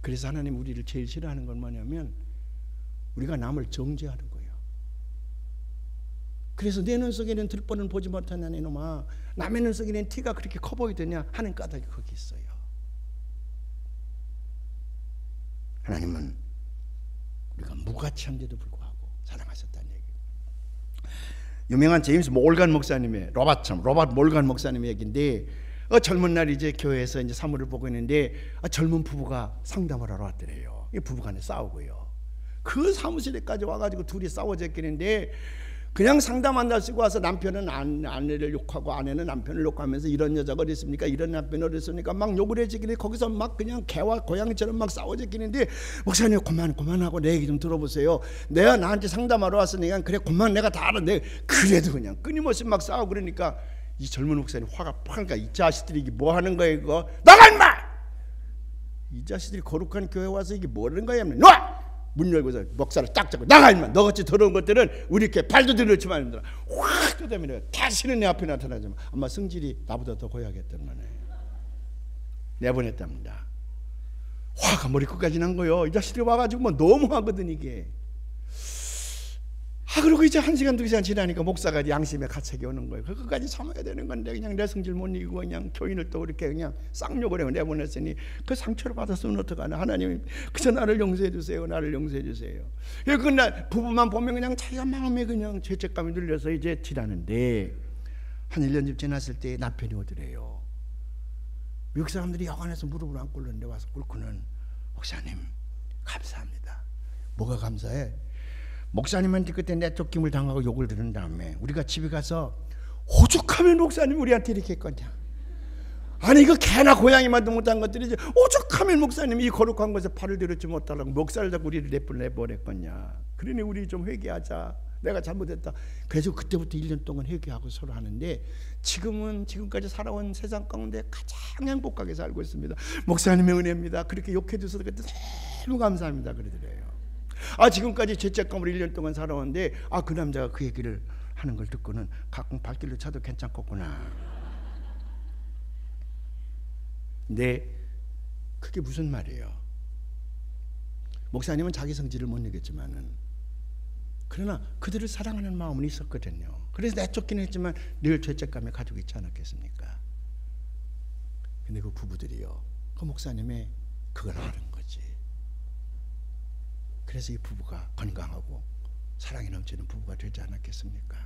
그래서 하나님 우리를 제일 싫어하는 건 뭐냐면 우리가 남을 정죄하는 거예요. 그래서 내 눈 속에는 들보는 보지 못하는 이놈아 남의 눈 속에는 티가 그렇게 커 보이더냐 하는 까닭이 거기 있어요. 하나님은 우리가 무가치한데도 불구하고 사랑하셨다는 얘기예요. 유명한 제임스 몰간 목사님의 로버트 몰간 목사님의 얘기인데 젊은 날 이제 교회에서 이제 사물을 보고 있는데 젊은 부부가 상담을 하러 왔더래요. 이 부부간에 싸우고요. 그 사무실에까지 와가지고 둘이 싸워졌겠는데 그냥 상담한다 쓰고 와서 남편은 아내를 욕하고 아내는 남편을 욕하면서 이런 여자가 어디 있습니까? 이런 남편이 어디 있습니까? 막 욕을 해지기는 거기서 막 그냥 개와 고양이처럼 막 싸워졌겠는데 목사님 그만하고 내 얘기 좀 들어보세요. 내가 나한테 상담하러 왔으니까 그래 그만 내가 다 알아. 그래도 그냥 끊임없이 막 싸우고 그러니까 이 젊은 목사님 화가 팍 나니까 이 자식들이 이게 뭐 하는 거야 이거? 나가 임마! 이 자식들이 거룩한 교회 와서 이게 뭐 하는 거야? 놔! 문 열고서 목사를 딱 잡고 나가 임마! 너같이 더러운 것들은 우리 이렇게 발도 들여놓지 말입니다. 확 뜯어내면 다시는 내 앞에 나타나지 마. 아마 성질이 나보다 더 고약했단 말이에요. 내보냈답니다. 화가 머리 끝까지 난 거예요. 이 자식들이 와가지고 뭐 너무하거든 이게. 그리고 이제 1시간 2시간 지나니까 목사가 양심에 가책이 오는 거예요. 그것까지 참아야 되는 건데 그냥 내 성질 못 이기고 그냥 교인을 또 이렇게 그냥 쌍욕을 해요. 내보냈으니 그 상처를 받았으면 어떡하나. 하나님 그저 나를 용서해 주세요. 나를 용서해 주세요. 그날 부부만 보면 그냥 자기가 마음에 그냥 죄책감이 들려서 이제 지나는데 한 1년쯤 지났을 때 남편이 오더래요. 미국 사람들이 여관에서 무릎을 안 꿇는데 와서 꿇고는 목사님 감사합니다. 뭐가 감사해? 목사님한테 그때 내쫓김을 당하고 욕을 들은 다음에 우리가 집에 가서 오죽하면 목사님 우리한테 이렇게 했거냐. 아니 이거 개나 고양이만도 못한 것들이지 오죽하면 목사님이 이 거룩한 곳에 팔을 들었지 못하려고 멱살을 잡고 우리를 내보냈거냐. 그러니 우리 좀 회개하자. 내가 잘못했다. 그래서 그때부터 1년 동안 회개하고 서로 하는데 지금까지 살아온 세상 가운데 가장 행복하게 살고 있습니다. 목사님의 은혜입니다. 그렇게 욕해 주셔서 그때 너무 감사합니다. 그러더래요. 지금까지 죄책감으로 1년 동안 살아왔는데 그 남자가 그 얘기를 하는 걸 듣고는 가끔 발길로 차도 괜찮겠구나. 근데 그게 무슨 말이에요? 목사님은 자기 성질을 못 이겼지만은 그러나 그들을 사랑하는 마음은 있었거든요. 그래서 내쫓기는 했지만 늘 죄책감에 가지고 있지 않았겠습니까? 근데 그 부부들이요, 그 목사님의 그걸 아는 거지. 그래서 이 부부가 건강하고 사랑이 넘치는 부부가 되지 않았겠습니까?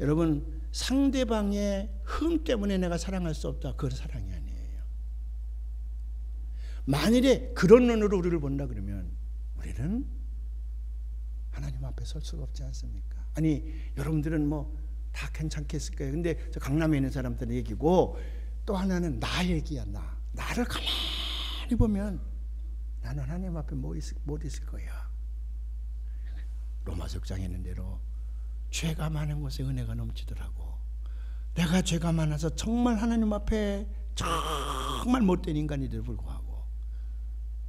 여러분, 상대방의 흠 때문에 내가 사랑할 수 없다. 그건 사랑이 아니에요. 만일에 그런 눈으로 우리를 본다 그러면 우리는 하나님 앞에 설 수가 없지 않습니까? 아니 여러분들은 뭐 다 괜찮겠을 거예요. 근데 저 강남에 있는 사람들의 얘기고 또 하나는 나 얘기야. 나를 가만히 보면 나는 하나님 앞에 못 있을 거야. 로마서 6장에 있는 대로 죄가 많은 곳에 은혜가 넘치더라고. 내가 죄가 많아서 정말 하나님 앞에 정말 못된 인간이들 불구하고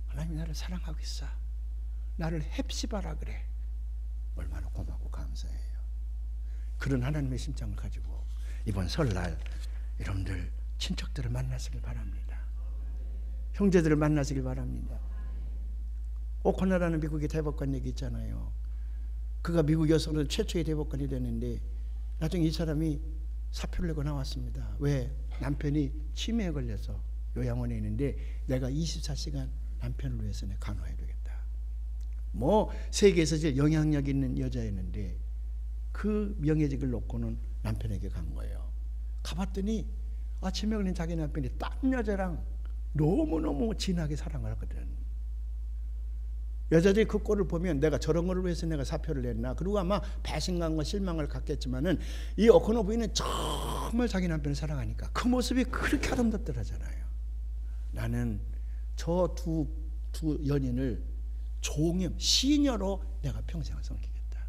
하나님이 나를 사랑하고 있어. 나를 헵시바라 그래. 얼마나 고맙고 감사해요. 그런 하나님의 심장을 가지고 이번 설날 여러분들 친척들을 만나시길 바랍니다. 형제들을 만나시길 바랍니다. 오코너라는 미국의 대법관 얘기 있잖아요. 그가 미국 여성으로 최초의 대법관이 됐는데 나중에 이 사람이 사표를 내고 나왔습니다. 왜? 남편이 치매에 걸려서 요양원에 있는데 내가 24시간 남편을 위해서 내가 간호해야 되겠다. 뭐 세계에서 제일 영향력 있는 여자였는데 그 명예직을 놓고는 남편에게 간 거예요. 가봤더니 치매 걸린 자기 남편이 딴 여자랑 너무너무 진하게 사랑을 하거든. 여자들이 그 꼴을 보면 내가 저런 거를 위해서 내가 사표를 냈나. 그리고 아마 배신감과 실망을 갖겠지만은 이 오코너 부인은 정말 자기 남편을 사랑하니까 그 모습이 그렇게 아름답더라잖아요. 나는 저 두 연인을 종임 시녀로 내가 평생을 섬기겠다.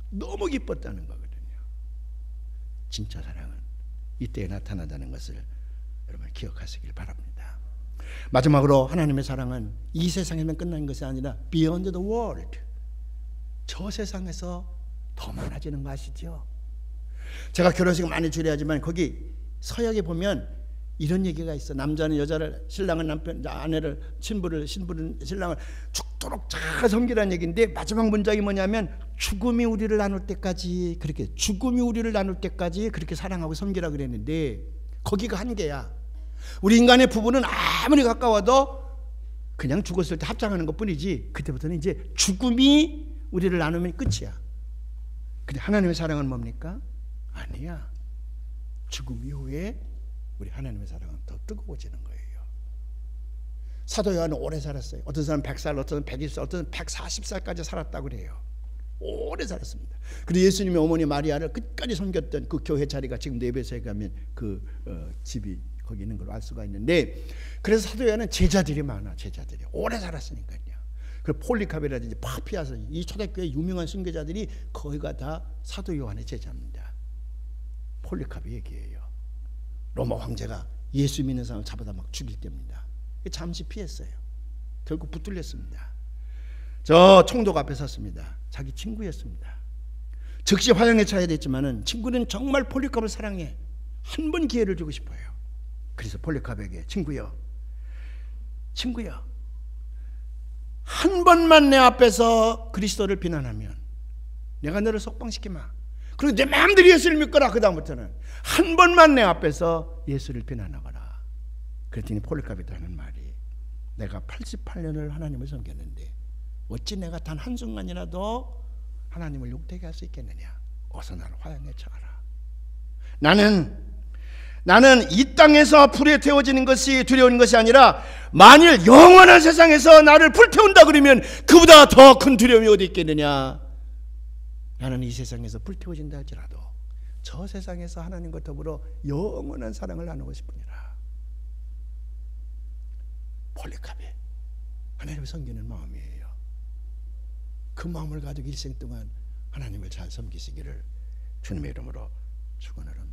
너무 기뻤다는 거거든요. 진짜 사랑은 이때에 나타난다는 것을 여러분 기억하시길 바랍니다. 마지막으로 하나님의 사랑은 이 세상에만 끝나는 것이 아니라 beyond the world, 저 세상에서 더 많아지는 거 아시죠? 제가 결혼식을 많이 주례하지만 거기 서약에 보면 이런 얘기가 있어. 남자는 여자를, 신랑은 남편, 아내를, 신부는 신랑을 죽도록 잘 섬기라는 얘기인데 마지막 문장이 뭐냐면 죽음이 우리를 나눌 때까지, 그렇게 죽음이 우리를 나눌 때까지 그렇게 사랑하고 섬기라 그랬는데 거기가 한계야. 우리 인간의 부부는 아무리 가까워도 그냥 죽었을 때 합장하는 것뿐이지 그때부터는 이제 죽음이 우리를 나누면 끝이야. 근데 하나님의 사랑은 뭡니까? 아니야. 죽음 이후에 우리 하나님의 사랑은 더 뜨거워지는 거예요. 사도 요한은 오래 살았어요. 어떤 사람은 100살, 어떤 사람은 120살, 어떤 사람은 140살까지 살았다고 그래요. 오래 살았습니다. 그리고 예수님의 어머니 마리아를 끝까지 섬겼던 그 교회 자리가 지금 에베소에 가면 그 집이 거기 있는 걸 알 수가 있는데, 그래서 사도 요한은 제자들이 많아. 제자들이 오래 살았으니까요. 그 폴리카베라든지 파피아서 이 초대교회 유명한 순교자들이 거기가 다 사도 요한의 제자입니다. 폴리카베 얘기예요. 로마 황제가 예수 믿는 사람을 잡아다 막 죽일 때입니다. 잠시 피했어요. 결국 붙들렸습니다. 저 총독 앞에 섰습니다. 자기 친구였습니다. 즉시 화형에 처해야 됐지만은 친구는 정말 폴리카베를 사랑해. 한 번 기회를 주고 싶어요. 그래서 폴리카베에게 친구여 한 번만 내 앞에서 그리스도를 비난하면 내가 너를 속방시키마. 그리고 내 마음대로 예수를 믿거라. 그 다음부터는 한 번만 내 앞에서 예수를 비난하거라. 그랬더니 폴리카베도 하는 말이, 내가 88년을 하나님을 섬겼는데 어찌 내가 단 한순간이라도 하나님을 욕되게 할 수 있겠느냐. 어서 나를 화양에 쳐가라. 나는 이 땅에서 불에 태워지는 것이 두려운 것이 아니라 만일 영원한 세상에서 나를 불태운다 그러면 그보다 더 큰 두려움이 어디 있겠느냐. 나는 이 세상에서 불태워진다 할지라도 저 세상에서 하나님과 더불어 영원한 사랑을 나누고 싶으니라. 폴리카베, 하나님을 섬기는 마음이에요. 그 마음을 가지고 일생 동안 하나님을 잘 섬기시기를 주님의 이름으로 축원합니다.